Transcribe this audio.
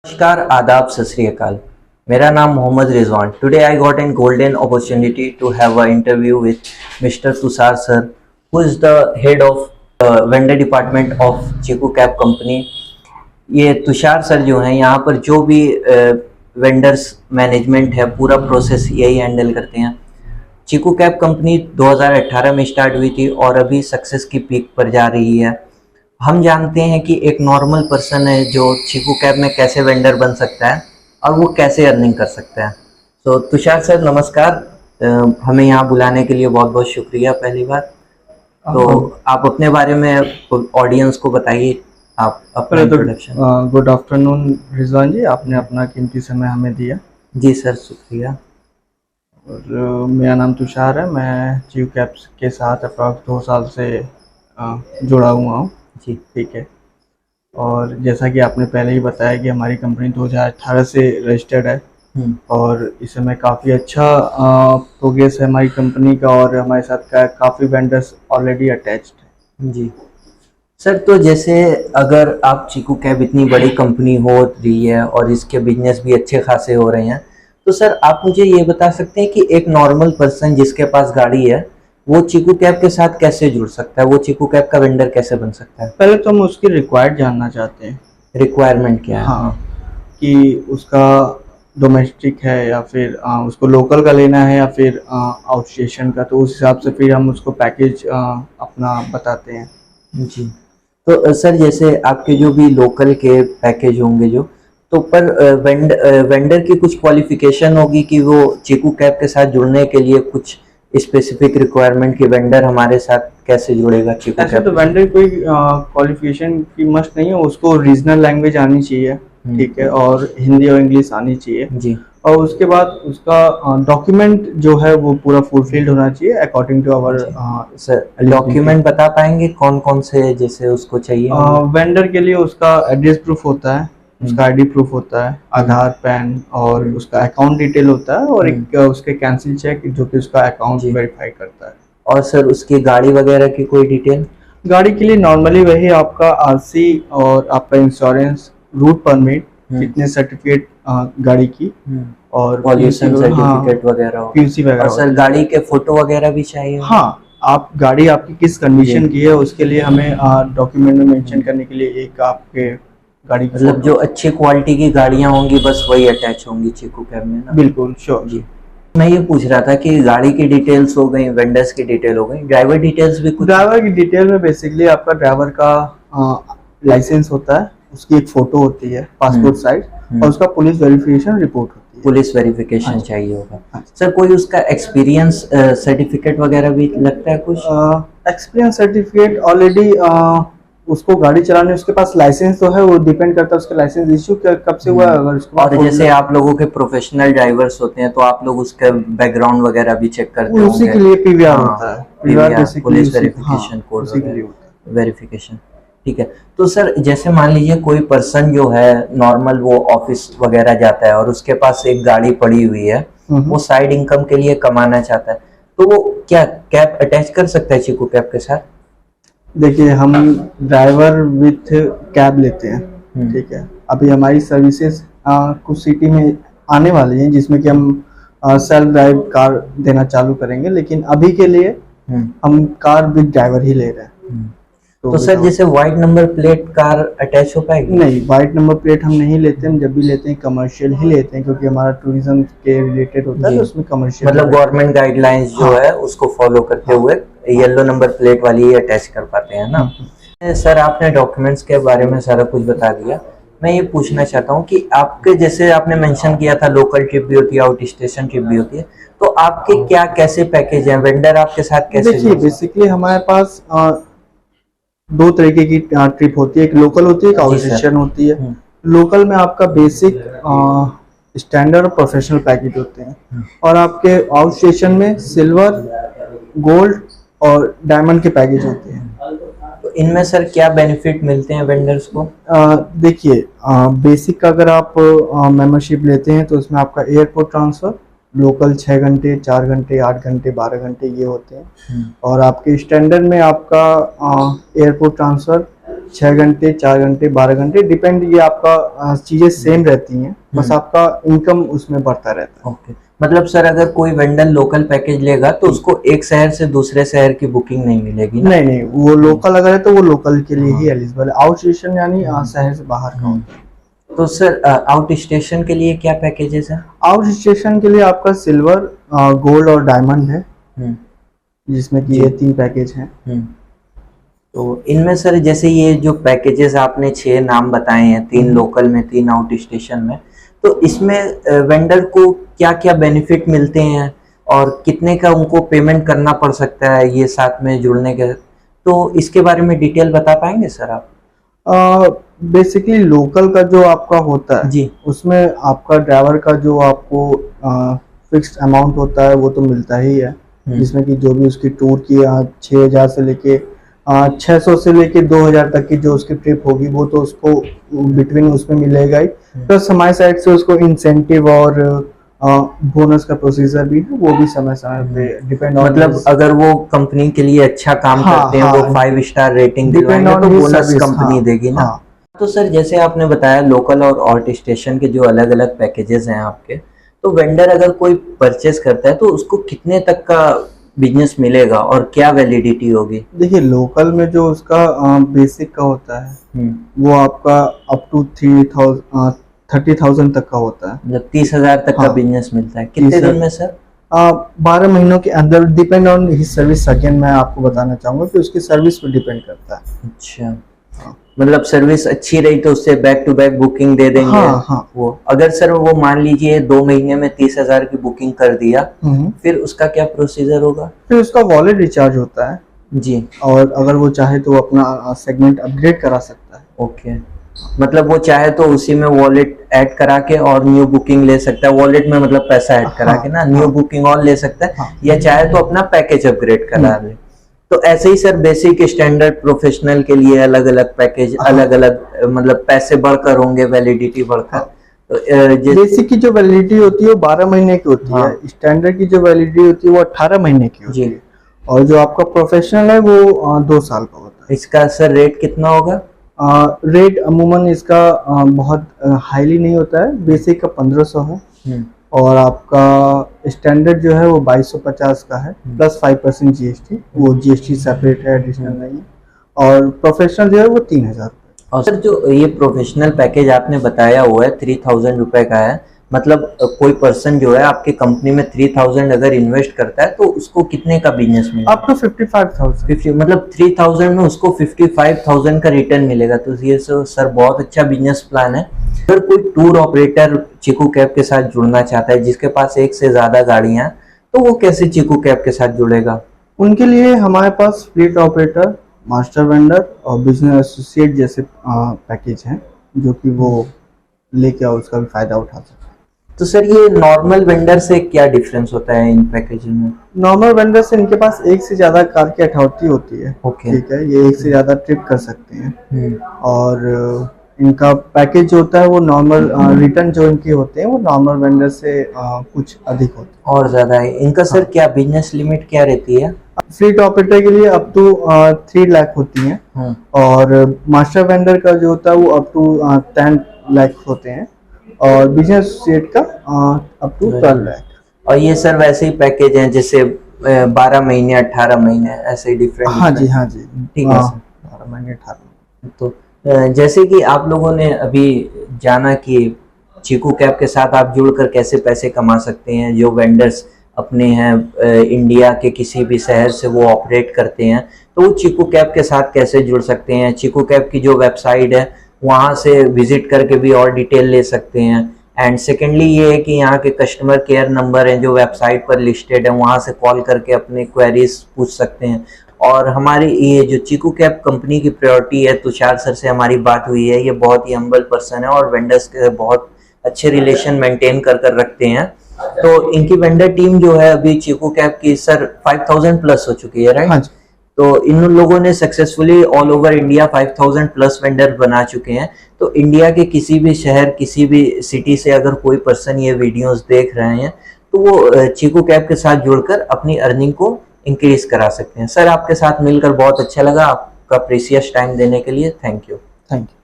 नमस्कार आदाब सत श्री अकाल मेरा नाम Mohammad Rizwan today I got an golden opportunity to have a interview with mister Tushar sir who is the head of vendor department of Chiku cab company. ये Tushar sir जो हैं यहाँ पर जो भी वेंडर्स मैनेजमेंट है पूरा प्रोसेस यही हैंडल करते हैं। चीकू कैब कंपनी 2018 में स्टार्ट हुई थी और अभी सक्सेस की पीक पर जा रही है। हम जानते हैं कि एक नॉर्मल पर्सन है जो चीकू कैब में कैसे वेंडर बन सकता है और वो कैसे अर्निंग कर सकता है। तो तुषार सर नमस्कार, हमें यहाँ बुलाने के लिए बहुत बहुत शुक्रिया पहली बार। तो आप अपने बारे में ऑडियंस को बताइए, आप अपना इंट्रोडक्शन। गुड आफ्टरनून रिजवान जी, आपने अपना कीमती समय हमें दिया। जी सर शुक्रिया। और मेरा नाम तुषार है, मैं चीकू कैब्स के साथ अप्रॉक्स 2 साल से जुड़ा हुआ हूँ जी ठीक है। और जैसा कि आपने पहले ही बताया कि हमारी कंपनी 2018 से रजिस्टर्ड है और इस समय काफ़ी अच्छा प्रोग्रेस है हमारी कंपनी का और हमारे साथ काफ़ी वेंडर्स ऑलरेडी अटैच्ड है। जी सर, तो जैसे अगर आप चीकू कैब इतनी बड़ी कंपनी हो रही है और इसके बिजनेस भी अच्छे खासे हो रहे हैं, तो सर आप मुझे ये बता सकते हैं कि एक नॉर्मल पर्सन जिसके पास गाड़ी है वो चीकू कैब के साथ कैसे जुड़ सकता है, वो चीकू कैब का वेंडर कैसे बन सकता है? पहले तो हम उसकी रिक्वायर्ड जानना चाहते हैं। रिक्वायरमेंट क्या है? हाँ, कि उसका डोमेस्टिक है या फिर उसको लोकल का लेना है या फिर आउट स्टेशन का, तो उस हिसाब से फिर हम उसको पैकेज अपना बताते हैं। जी, तो सर जैसे आपके जो भी लोकल के पैकेज होंगे जो, तो पर वेंडर की कुछ क्वालिफिकेशन होगी कि वो चीकू कैब के साथ जुड़ने के लिए कुछ स्पेसिफिक रिक्वायरमेंट के वेंडर हमारे साथ कैसे जुड़ेगा चीकू ऐसे कैब? तो वेंडर कोई क्वालिफिकेशन की मस्ट नहीं है, उसको रीजनल लैंग्वेज आनी चाहिए ठीक है, और हिंदी और इंग्लिश आनी चाहिए जी। और उसके बाद उसका डॉक्यूमेंट जो है वो पूरा फुलफिल्ड होना चाहिए according to our. Sir document बता पाएंगे कौन कौन से जैसे उसको चाहिए? वेंडर के लिए उसका एड्रेस प्रूफ होता है, उसका आईडी प्रूफ होता है, आधार पैन और उसका अकाउंट डिटेल होता है और एक उसके कैंसिल चेक जो कि उसका अकाउंट वेरीफाई करता है। और सर उसकी गाड़ी वगैरह की कोई डिटेल? गाड़ी के लिए नॉर्मली वही आपका आरसी और आपका insurance, route permit, fitness certificate गाड़ी की और पॉल्यूशन सर्टिफिकेट वगैरह, पीयूसी वगैरह। और सर गाड़ी के फोटो वगैरह भी चाहिए? हाँ, आप गाड़ी आपकी किस कंडीशन की है उसके लिए हमें डॉक्यूमेंट में मेंशन करने के लिए एक आपके गाड़ी, मतलब जो अच्छी क्वालिटी की गाड़ियां होंगी बस वही अटैच होंगी चीकू कैब में ना? बिल्कुल श्योर जी। मैं ये पूछ रहा था कि गाड़ी की डिटेल्स हो गई, वेंडर्स की डिटेल हो गई, ड्राइवर डिटेल्स भी कुछ? ड्राइवर की डिटेल में बेसिकली आपका ड्राइवर का लाइसेंस होता है, उसकी एक फोटो होती है पासपोर्ट साइज और उसका पुलिस वेरिफिकेशन रिपोर्ट होती है। पुलिस वेरिफिकेशन चाहिए होगा। सर कोई उसका एक्सपीरियंस सर्टिफिकेट वगैरह भी लगता है कुछ? एक्सपीरियंस सर्टिफिकेट ऑलरेडी उसको गाड़ी चलाने, उसके पास लाइसेंस तो है, वो डिपेंड करता है उसका लाइसेंस इश्यू कब से हुआ है। अगर उसको और जैसे आप लोगों के प्रोफेशनल ड्राइवर्स होते हैं तो आप लोग उसका बैकग्राउंड वगैरह भी चेक करते होंगे? उसी के लिए पीवीआर होता है, PVR police verification code verification, ठीक है। तो सर जैसे मान लीजिए कोई पर्सन जो है नॉर्मल वो ऑफिस वगैरह जाता है और उसके पास एक गाड़ी पड़ी हुई है, वो साइड इनकम के लिए कमाना चाहता है, तो वो क्या कैब अटैच कर सकता है चीकू कैब के साथ? देखिए, हम ड्राइवर विथ कैब लेते हैं ठीक है। अभी हमारी सर्विसेज कुछ सिटी में आने वाली हैं जिसमें कि हम सेल्फ ड्राइव कार देना चालू करेंगे, लेकिन अभी के लिए हम कार विथ ड्राइवर ही ले रहे हैं। तो सर जैसे white number plate car attach हो पाएगी? नहीं, व्हाइट नंबर प्लेट हम नहीं लेते, हम जब भी लेते हैं कमर्शियल ही लेते हैं क्योंकि हमारा टूरिज्म के रिलेटेड होता है, तो उसमें कमर्शियल मतलब गवर्नमेंट गाइडलाइंस जो है उसको फॉलो करते हुए येलो नंबर प्लेट वाली ही अटैच कर पाते हैं ना? सर आपने डॉक्यूमेंट्स के बारे में सारा कुछ बता दिया। मैं ये पूछना चाहता हूँ कि आपके जैसे आपने मेंशन किया था लोकल ट्रिप भी होती है, आउट स्टेशन ट्रिप भी होती है, तो आपके क्या कैसे पैकेज हैं, वेंडर आपके साथ कैसे? देखिए, बेसिकली हमारे पास 2 तरीके की ट्रिप होती है, एक लोकल होती है, एक आउट स्टेशन होती है। लोकल में आपका बेसिक स्टैंडर्ड और प्रोफेशनल पैकेज होते हैं और आपके आउट स्टेशन में सिल्वर, गोल्ड और डायमंड के पैकेज होते हैं। तो इनमें सर क्या बेनिफिट मिलते हैं वेंडर्स को? देखिए, बेसिक का अगर आप मेंबरशिप लेते हैं तो उसमें आपका एयरपोर्ट ट्रांसफर, लोकल 6 घंटे, 4 घंटे, 8 घंटे, 12 घंटे ये होते हैं। और आपके स्टैंडर्ड में आपका एयरपोर्ट ट्रांसफ़र 6 घंटे, 4 घंटे, 12 घंटे डिपेंड, ये आपका चीज़ें सेम रहती हैं, बस आपका इनकम उसमें बढ़ता रहता है। ओके, मतलब सर अगर कोई वेंडर लोकल पैकेज लेगा तो उसको एक शहर से दूसरे शहर की बुकिंग नहीं मिलेगी ना? नहीं, वो लोकल अगर है तो वो लोकल के लिए ही एलिजिबल है। आउट स्टेशन यानी शहर से बाहर का होता है। तो सर आउट स्टेशन के लिए क्या पैकेजेस हैं? आउट स्टेशन के लिए आपका सिल्वर, गोल्ड और डायमंड है, हम्म, जिसमें कि ये 3 पैकेज हैं। तो इनमें सर जैसे ये जो पैकेजेस आपने 6 नाम बताए हैं, 3 लोकल में, 3 आउट स्टेशन में, तो इसमें वेंडर को क्या क्या बेनिफिट मिलते हैं और कितने का उनको पेमेंट करना पड़ सकता है ये साथ में जुड़ने के, तो इसके बारे में डिटेल बता पाएंगे सर आप? बेसिकली लोकल का जो आपका होता है जी, उसमें आपका ड्राइवर का जो आपको फिक्स्ड अमाउंट होता है वो तो मिलता ही है, जिसमें कि जो भी उसकी टूर की 6,000 से लेके 600 से लेके 2,000 तक की जो उसकी ट्रिप होगी वो तो उसको बिटवीन उसमें मिलेगा ही। प्लस हमारी साइड से उसको इंसेंटिव और बोनस का प्रोसीजर भी है, वो भी समय समय पे डिपेंड ऑन, मतलब अगर वो कंपनी के लिए अच्छा काम करते हैं, वो 5 स्टार रेटिंग दिलवाएंगे तो बोनस कंपनी देगी ना? तो सर जैसे आपने बताया लोकल और आउट स्टेशन के जो अलग अलग पैकेजेस हैं आपके, तो वेंडर अगर कोई परचेस करता है तो उसको कितने तक का बिजनेस मिलेगा और क्या वैलिडिटी होगी? देखिए लोकल में जो उसका बेसिक का होता है वो आपका अप टू 30,000 तक का होता है, मतलब 30,000 तक का बिजनेस मिलता है। कितने दिन में सर? 12 महीनों के अंदर, depend on his service. Again मैं आपको बताना चाहूंगा कि उसकी सर्विस पर डिपेंड करता है। अच्छा, मतलब सर्विस अच्छी रही तो उससे बैक टू बैक बुकिंग दे देंगे। हाँ। वो अगर सर वो मान लीजिए 2 महीने में 30,000 की बुकिंग कर दिया, फिर उसका क्या प्रोसीजर होगा? फिर उसका वॉलेट रिचार्ज होता है जी, और अगर वो चाहे तो वो अपना सेगमेंट अपग्रेड करा सकता है। ओके, मतलब वो चाहे तो उसी में वॉलेट ऐड करा के और न्यू बुकिंग ले सकता है, वॉलेट में मतलब पैसा ऐड करा के ना न्यू बुकिंग और ले सकता है, या चाहे तो अपना पैकेज अपग्रेड करा ले। तो ऐसे ही सर बेसिक, स्टैंडर्ड, प्रोफेशनल के लिए अलग अलग पैकेज, अलग अलग मतलब पैसे बढ़कर होंगे, वैलिडिटी बढ़कर। तो बेसिक की जो वैलिडिटी होती है वो 12 महीने की होती है, स्टैंडर्ड की जो वैलिडिटी होती है वो 18 महीने की होती है, और जो आपका प्रोफेशनल है वो 2 साल का होता है। इसका सर रेट कितना होगा? रेट अमूमन इसका बहुत हाईली नहीं होता है, बेसिक का 1500 है और आपका स्टैंडर्ड जो है वो 2250 का है, प्लस 5% जीएसटी, वो जीएसटी सेपरेट है, एडिशनल नहीं है। और प्रोफेशनल जो है वो 3,000। और सर जो ये प्रोफेशनल पैकेज आपने बताया हुआ है 3,000 रुपए का है, मतलब कोई पर्सन जो है आपकी कंपनी में 3,000 अगर इन्वेस्ट करता है तो उसको कितने का बिजनेस मिलेगा? Up to 55,000। मतलब 3,000 में उसको 55,000 का रिटर्न मिलेगा। तो ये सर बहुत अच्छा बिजनेस प्लान है। अगर कोई टूर ऑपरेटर चीकू कैब के साथ जुड़ना चाहता है, जिसके पास एक से ज्यादा गाड़ियां हैं, तो वो कैसे चीकू कैब के साथ जुड़ेगा? उनके लिए हमारे पास फ्लीट ऑपरेटर, मास्टर वेंडर और बिजनेस एसोसिएट जैसे पैकेज हैं, जो कि वो लेके उसका भी फायदा उठा सकते हैं। तो सर ये नॉर्मल वेंडर से क्या डिफरेंस होता है इन पैकेज में? नॉर्मल वेंडर से इनके पास एक से ज्यादा कार की अथॉरिटी होती है। ओके, ठीक है, ये एक से ज्यादा ट्रिप कर सकते हैं। और इनका पैकेज जो होता है वो नॉर्मल रिटर्न जो इनके होते हैं वो नॉर्मल वेंडर से कुछ अधिक होते हैं, और ज्यादा है इनका। सर क्या बिजनेस लिमिट क्या रहती है? फ्लीट ऑपरेटर के लिए अप टू 3 लाख होती हैं, और मास्टर वेंडर का जो होता है वो अप टू 10 लाख होते हैं, और बिजनेस एसोसिएट का अप टू 12 लाख। और ये सर वैसे ही पैकेज हैं जैसे 12 महीने, 18 महीने, ऐसे ही डिफरेंट? हाँ जी, हाँ जी, ठीक है सर। 12 महीने, 18। तो जैसे कि आप लोगों ने अभी जाना कि चीकू कैब के साथ आप जुड़कर कैसे पैसे कमा सकते हैं, जो वेंडर्स अपने हैं इंडिया के किसी भी शहर से वो ऑपरेट करते हैं, तो वो चीकू कैब के साथ कैसे जुड़ सकते हैं? चीकू कैब की जो वेबसाइट है वहाँ से विजिट करके भी और डिटेल ले सकते हैं। एंड सेकेंडली ये है कि यहाँ के कस्टमर केयर नंबर हैं जो वेबसाइट पर लिस्टेड है, वहाँ से कॉल करके अपने क्वेरीज पूछ सकते हैं। और हमारी ये जो चीकू कैब कंपनी की प्रायोरिटी है, तुषार सर से हमारी बात हुई है, ये बहुत ही हम्बल पर्सन है और वेंडर्स के बहुत अच्छे रिलेशन मेंटेन कर रखते हैं। तो इनकी वेंडर टीम जो है अभी चीकू कैब की सर 5,000 प्लस हो चुकी है, राइट? हाँ जी। तो इन लोगों ने successfully all over India 5,000 plus vendor बना चुके हैं। तो इंडिया के किसी भी शहर, किसी भी सिटी से अगर कोई पर्सन ये वीडियोस देख रहे हैं तो वो चीकू कैब के साथ जुड़कर अपनी अर्निंग को इंक्रीज करा सकते हैं। सर आपके साथ मिलकर बहुत अच्छा लगा, आपका प्रीसियस टाइम देने के लिए थैंक यू। Thank you.